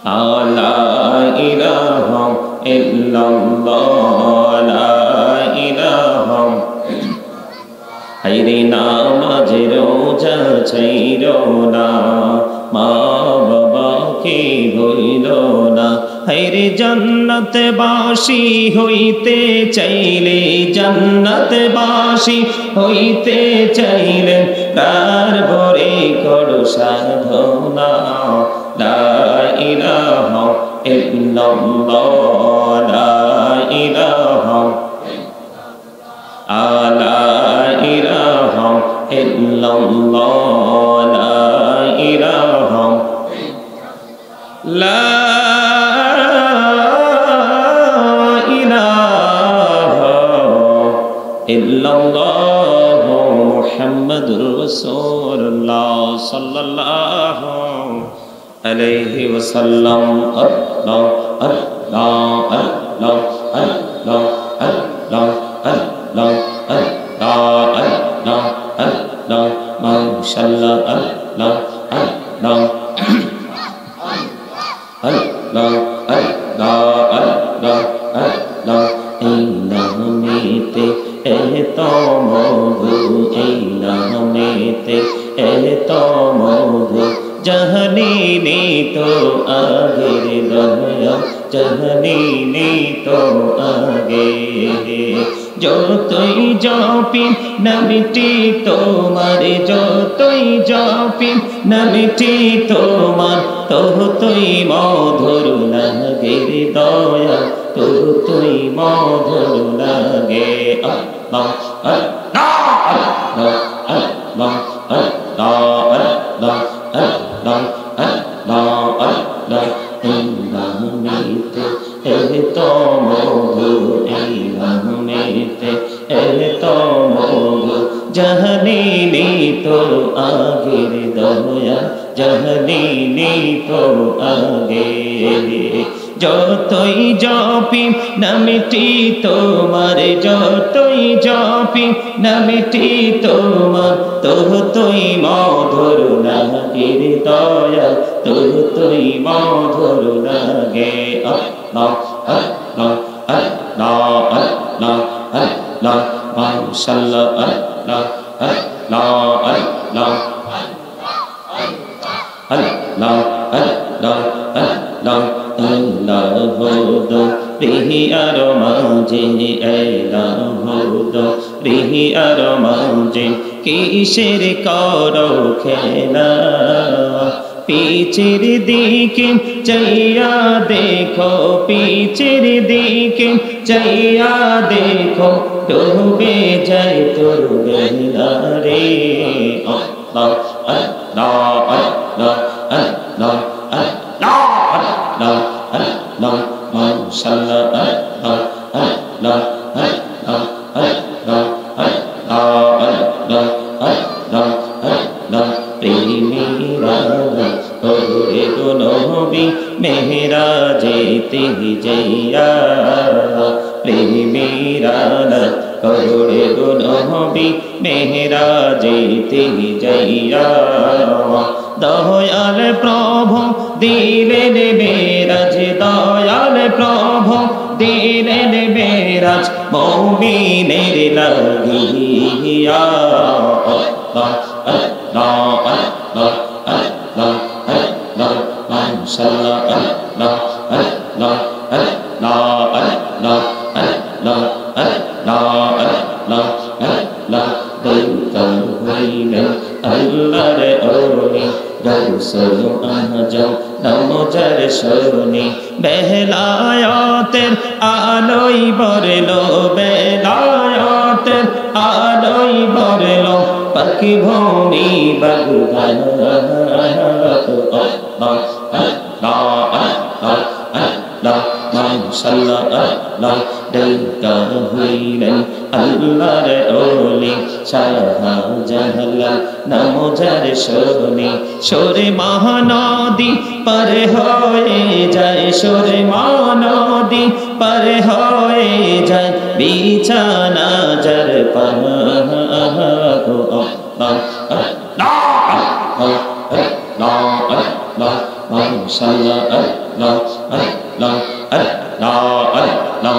লা ইলাহা ইল্লাল্লাহ লা ইলাহা হায়রে নামাজ রোজা ছাইরো না মা বাবাকে ভুইলো না হায়রে জান্নাতবাসী হইতে চাইলে জান্নাতবাসী হইতে চাইলে প্রাণ ভরে করো সাধনা লা ইলাহা ইল্লাল্লাহ লা ইলাহা লা ইলাহা ইল্লাল্লাহ লা ইলাহা লা ইলাহা ইল্লাল্লাহ মুহাম্মাদুর রাসূলুল্লাহ সাল্লাল্লাহু আলাইহি ওয়াসাল্লাম আল্লাহ আল্লাহ আল্লাহ আল্লাহ আল্লাহ আল্লাহ আল্লাহ আল্লাহ আল্লাহ মাশাআল্লাহ আল্লাহ আল্লাহ আল্লাহ আল্লাহ আল্লাহ আল্লাহ এই নামেতে এত মধু এই নামেতে এত মধু জাহানি তো আগের দয়া জাহানি তো আগে যতই জপি নামটি তোমার যতই জপি নামটি তোমার ততই মধুর লাগে দয়া ততই মধুর লাগে আল্লাহ আল্লাহ আল্লাহ আল্লাহ আল্লাহ আল্লাহ আল্লাহ আল্লাহ এই নামেতে এত মধু এই নামেতে এত মধু জাহানি তো আগের দয়া জাহানি তো আগে যতই জপি নামটি তোমার যতই জপি নামটি তোমার ততই মধুর লাগে দয়া ততই মধুর লাগে আল্লাহ আল্লাহ আল্লাহ আল্লাহ আল্লাহ মাশাআল্লাহ আল্লাহ আল্লাহ আল্লাহ আল্লাহ আল্লাহ আল্লাহ রিহিয়ার মাঝে রিহিয়ার মাঝে কিসের করো খেলা পিছের দিকে চাইয়া দেখো পিছের দিকে চাইয়া দেখো ডুবে যায় তোর বেলা রে আল্লাহ আল্লাহ আল্লাহ আল্লাহ আল্লাহ আল্লাহ আল্লাহ মাশাআল্লাহ আল্লাহ আল্লাহ আল্লাহ আল্লাহ আল্লাহ আল্লাহ আল্লাহ প্রেমীরা ওরে গো নবী মেহরাজেতে যাইয়া প্রেমীরা ওরে গো নবী মেহরাজেতে যাইয়া দয়াল প্রভু দিলেন মেরাজ দয়াল প্রভু দিলেন মেরাজ মুমিনের লাগিয়া আল্লাহ আল্লাহ আল্লাহ আল্লাহ আল্লাহ মাশাআল্লাহ আল্লাহ আল্লাহ আল্লাহ আল্লাহ আল্লাহ আল্লাহ আল্লাহ আল্লাহ দয়াল হইলেন আল্লাহর ওলি রসুল আজম নামজার শুনি বেলায়াতের আলোই বরলো বেলায়াতের আলোই বরলো পাখি ভূমি বাগুদান আল্লাহ আল্লাহ আল্লাহ আল্লাহ মাশাআল্লাহ আল্লাহ দয়া হইলেন আল্লাহর ওলি শাহজালাল নামজার শুনি সরে মহানদী পার হয়ে যায় সরে মহানদী পার হয়ে যায় বিছানা যার পাহ আল্লাহ আল্লাহ আল্লাহ আল্লাহ মাশাআল্লাহ আল্লাহ আল্লাহ আল্লাহ আল্লাহ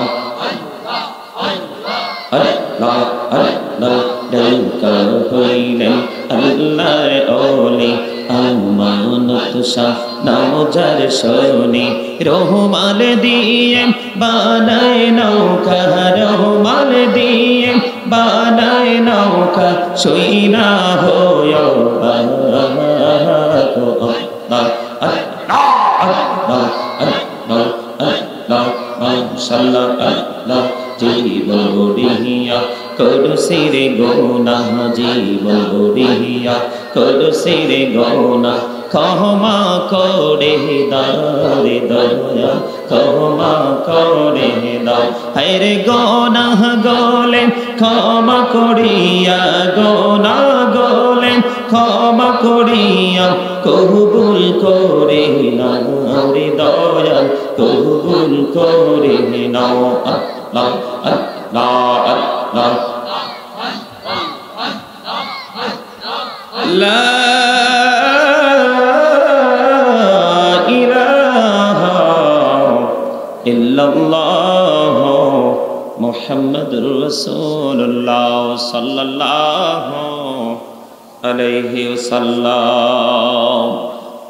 আল্লাহ আল্লাহ ডাকা হইলেন আল্লাহর ওলি আমানত শাহ নাম যার শোনে রহমাল দিয়ে বানায় নৌকা রহমাল দিয়ে বানায় নৌকা সইনা হয় আল্লাহ মাশাআল্লাহ আল্লাহ জীবন গড়িয়া করছি রে গোনা জীবন গড়িয়া করছি রে গোনা ক্ষমা করে দাও রে দয়া ক্ষমা করে দাও হায়রে গোনা গলে ক্ষমা করিয়া গোনা গলে ক্ষমা করিয়া কবুল করে নাও রে দয়া কবুল করে নাও আল্লাহ আল্লাহ আল্লাহ লা ইলাহা ইল্লাল্লাহ মুহাম্মাদুর রাসূলুল্লাহ সাল্লাল্লাহু আলাইহি ওয়াসাল্লাম।